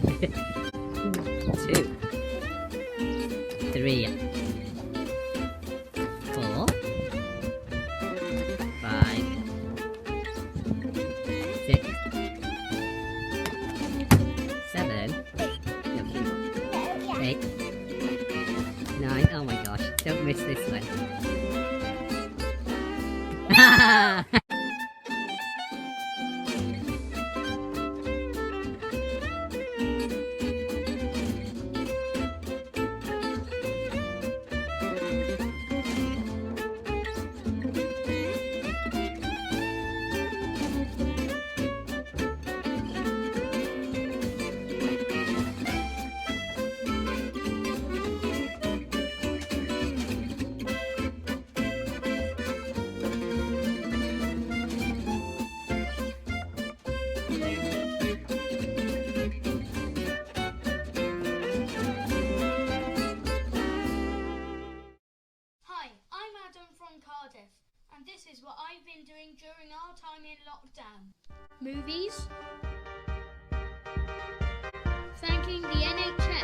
2, 3, 4, 5, 6, 7, 8, 9. Oh my gosh, don't miss this one. From Cardiff, and this is what I've been doing during our time in lockdown. Movies, thanking the NHS